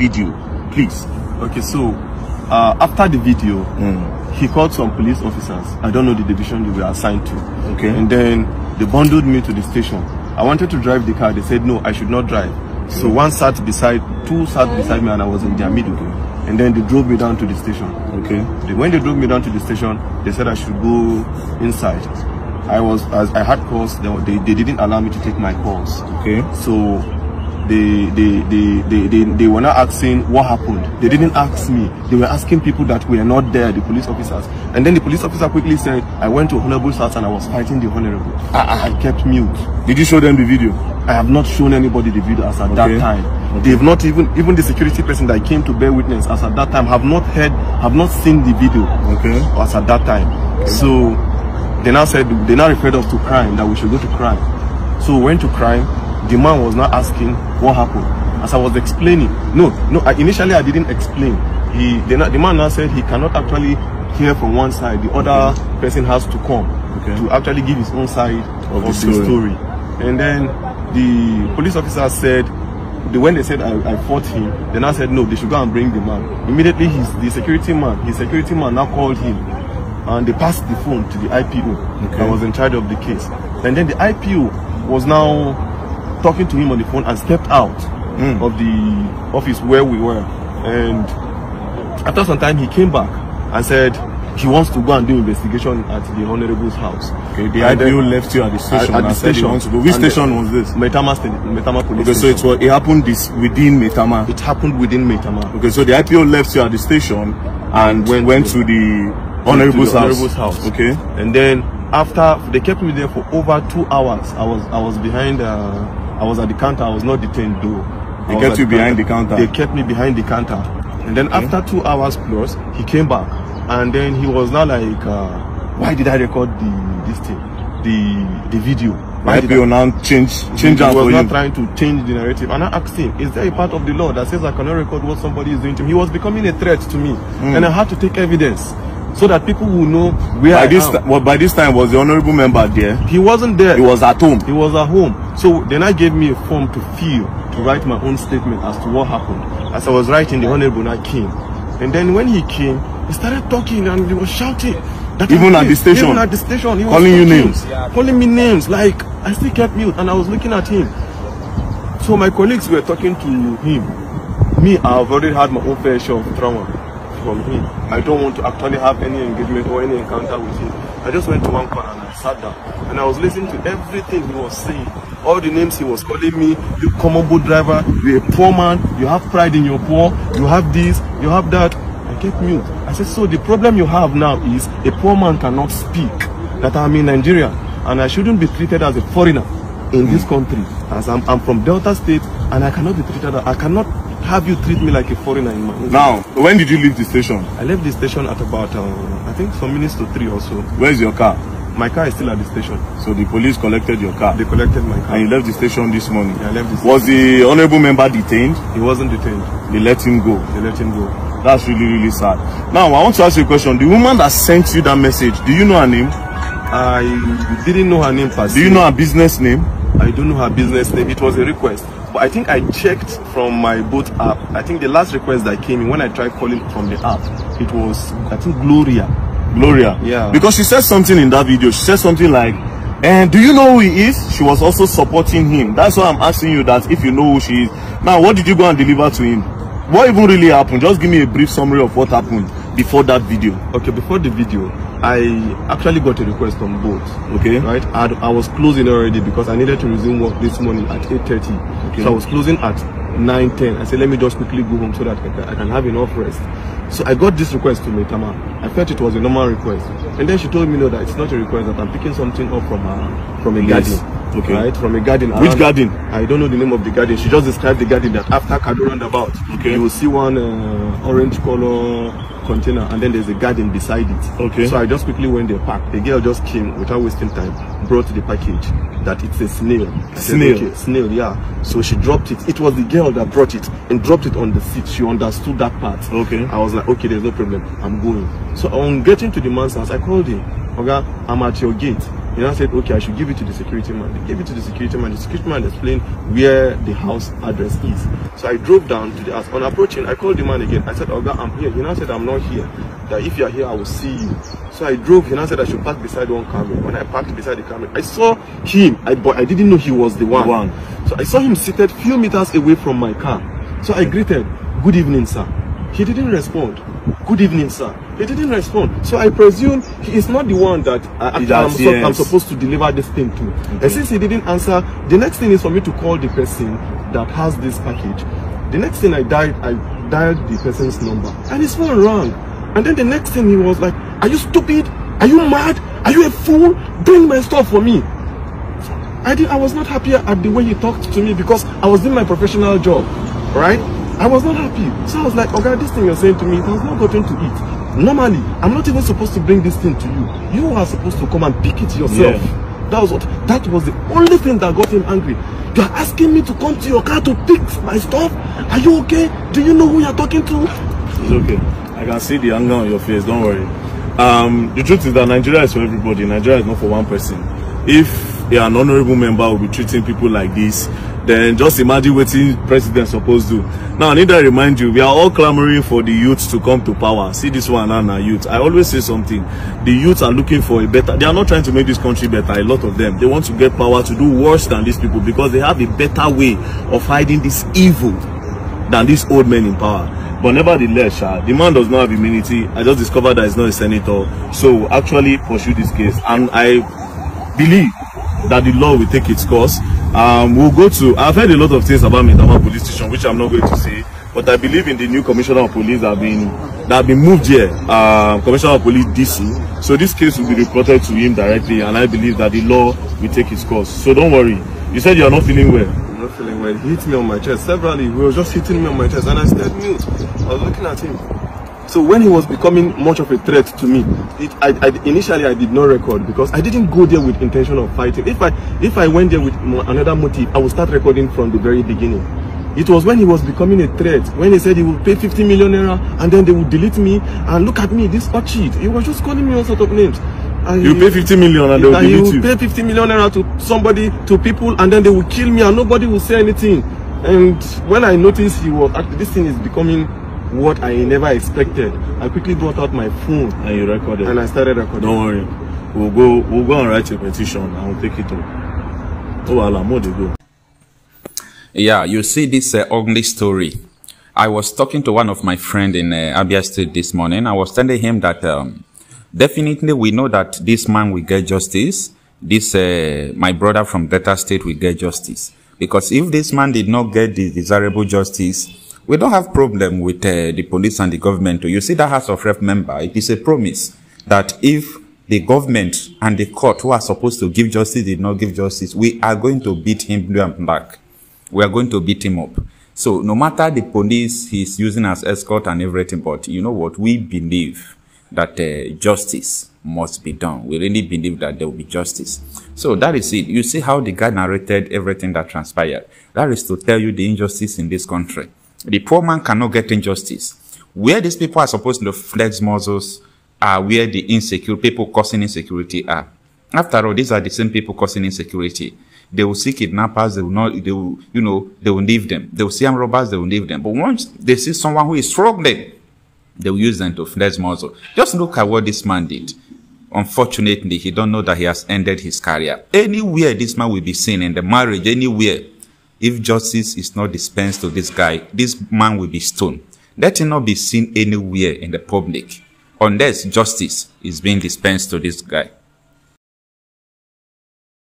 video, please. Okay, so after the video, he called some police officers. I don't know the division they were assigned to. Okay. And then they bundled me to the station. I wanted to drive the car. They said no, I should not drive. So two sat beside me, and I was in their middle. And then they drove me down to the station. Okay. When they drove me down to the station, they said I should go inside. As I had calls, they didn't allow me to take my calls. Okay. So they were not asking what happened. They didn't ask me. They were asking people that were not there, the police officers. And then the police officer quickly said, I went to Honorable's house and I was fighting the Honorable. I kept mute. Did you show them the video? I have not shown anybody the video as at that time. Okay. They've not even the security person that came to bear witness as at that time have not seen the video. Okay. As at that time. Okay. So they now referred us to crime, that we should go to crime. So we went to crime. The man was not asking what happened. As I was explaining, initially I didn't explain. The man now said he cannot actually hear from one side. The other person has to come to actually give his own side of the story. And then the police officer said, when they said I fought him, they now said no, they should go and bring the man. Immediately his security man now called him, and they passed the phone to the IPO that was in charge of the case. And then the IPO was now talking to him on the phone and stepped out of the office where we were. And after some time he came back and said he wants to go and do investigation at the Honorable's house. Okay, the IPO left you at the station. At the station. Want to go. Which station was this? Metama police station. So it happened within Metama. It happened within Metama. Okay, so the IPO left you at the station and went to the Honorable's house. Okay. And then after they kept me there for over 2 hours. I was behind. I was at the counter. I was not detained though. They kept you behind the counter. They kept me behind the counter. And then after 2 hours plus, he came back. And then he was now like, why did I record the video? Why did I now change out? He was not trying to change the narrative. And I asked him, is there a part of the law that says I cannot record what somebody is doing to me? He was becoming a threat to me. And I had to take evidence so that people will know where I am. By this time, was the honorable member there? He wasn't there. He was at home. He was at home. So then I gave me a form to fill, to write my own statement as to what happened. As I was writing, the honorable I came. And then when he came, he started talking and he was shouting. Even at the station? Even at the station. He was calling you names? Calling me names. Like, I still kept mute and I was looking at him. So my colleagues were talking to him. Me, I've already had my own fair share of trauma from him. I don't want to actually have any engagement or any encounter with him. I just went to one corner and I sat down. And I was listening to everything he was saying. All the names he was calling me. You common boat driver, you're a poor man, you have pride in your poor, you have this, you have that. I kept mute. I said, so the problem you have now is a poor man cannot speak, that I'm in Nigeria and I shouldn't be treated as a foreigner in this country, as I'm from Delta State and I cannot be treated, I cannot have you treat me like a foreigner in my own. Now, when did you leave the station? I left the station at about, I think some minutes to 3 or so. Where's your car? My car is still at the station. So the police collected your car? They collected my car. And you left the station this morning? Yeah, I left the station. Was the honorable member detained? He wasn't detained. They let him go? They let him go. That's really, really sad. Now, I want to ask you a question. The woman that sent you that message, do you know her name? I didn't know her name per se. Do you know her business name? I don't know her business name. It was a request. But I think I checked from my boat app. I think the last request that came in when I tried calling from the app, it was, I think, Gloria. Gloria? Yeah. Because she said something in that video. She said something like, and do you know who he is? She was also supporting him. That's why I'm asking you that if you know who she is. Now, what did you go and deliver to him? What even really happened? Just give me a brief summary of what happened before that video. Okay, before the video, I actually got a request on boat. Okay. Right? I was closing already because I needed to resume work this morning at 8:30. Okay. So I was closing at 9:10. I said, let me just quickly go home so that I can have enough rest. So I got this request to Metama. I felt it was a normal request. And then she told me no, that it's not a request, that I'm picking something up from a garden. Okay. Right? From a garden. Which garden? I don't know the name of the garden. She just described the garden that after Kanu roundabout, okay, you will see one orange color container and then there's a garden beside it. Okay. So I just quickly went there, packed. The girl just came without wasting time, brought the package that it's a snail. Snail? Okay, snail, yeah. So she dropped it. It was the girl that brought it and dropped it on the seat. She understood that part. Okay. I was like, okay, there's no problem. I'm going. So on getting to the man's house, I called him. Okay, I'm at your gate. He now said, okay, I should give it to the security man. They gave it to the security man. The security man explained where the house address is. So I drove down to the house. On approaching, I called the man again. I said, Oga, I'm here. He now said, I'm not here. That if you are here, I will see you. So I drove. He now said I should park beside one camera. When I parked beside the camera, I saw him. But I didn't know he was the one. So I saw him seated few meters away from my car. So I greeted, good evening, sir. He didn't respond. Good evening, sir. He didn't respond. So I presume he is not the one that I'm supposed to deliver this thing to. And since he didn't answer, the next thing is for me to call the person that has this package. The next thing I dialed the person's number. And his phone rang. And then the next thing he was like, are you stupid? Are you mad? Are you a fool? Bring my stuff for me. I was not happy at the way he talked to me because I was doing my professional job. Right? I was not happy. So I was like, okay, this thing you're saying to me, it has not gotten to eat. Normally, I'm not even supposed to bring this thing to you. You are supposed to come and pick it yourself. Yeah. That was the only thing that got him angry. You're asking me to come to your car to pick my stuff? Are you okay? Do you know who you're talking to? It's okay. I can see the anger on your face, don't worry. The truth is that Nigeria is for everybody. Nigeria is not for one person. If an honorable member will be treating people like this, then just imagine what the president is supposed to do. Now, I need to remind you, we are all clamoring for the youth to come to power. See this one and our youth. I always say something. The youth are looking for a better, they are not trying to make this country better, a lot of them. They want to get power to do worse than these people because they have a better way of hiding this evil than these old men in power. But nevertheless, the man does not have immunity. I just discovered that he's not a senator. So actually pursue this case. And I believe that the law will take its course. We'll go to, I've heard a lot of things about Maitama police station, which I'm not going to say, but I believe in the new commissioner of police that have been moved here, commissioner of police DC. So this case will be reported to him directly, and I believe that the law will take its course. So don't worry. You said you are not feeling well. I'm not feeling well. He hit me on my chest severally. He was just hitting me on my chest, and I stayed mute. I was looking at him. So when he was becoming much of a threat to me, initially I did not record because I didn't go there with intention of fighting. If I went there with another motive, I would start recording from the very beginning. It was when he was becoming a threat, when he said he would pay 50 million naira and then they would delete me, and look at me, this cheat. He was just calling me all sort of names. You pay 50 million and they will delete you. Pay 50 million naira to somebody, to people, and then they will kill me and nobody will say anything. And when I noticed he was actually, this thing is becoming what I never expected, I quickly brought out my phone and you recorded. And I started recording. Don't worry, we'll go and write a petition and we'll take it up. Oh, Allah, more they go. Yeah, you see this ugly story. I was talking to one of my friends in Abia State this morning. I was telling him that definitely we know that this man will get justice. This my brother from Delta State will get justice. Because if this man did not get the desirable justice, we don't have problem with the police and the government. You see that House of Rep member, it is a promise that if the government and the court who are supposed to give justice did not give justice, we are going to beat him blue and black. We are going to beat him up. So no matter the police he's using as escort and everything, but you know what? We believe that justice must be done. We really believe that there will be justice. So that is it. You see how the guy narrated everything that transpired. That is to tell you the injustice in this country. The poor man cannot get injustice. Where these people are supposed to flex muscles are where the insecure people causing insecurity are. After all, these are the same people causing insecurity. They will see kidnappers, they will not, they will, you know, they will leave them. They will see armed robbers, they will leave them. But once they see someone who is struggling, they will use them to flex muscle. Just look at what this man did. Unfortunately, he don't know that he has ended his career. Anywhere this man will be seen in the marriage, anywhere, if justice is not dispensed to this guy, this man will be stoned. Let him not be seen anywhere in the public unless justice is being dispensed to this guy.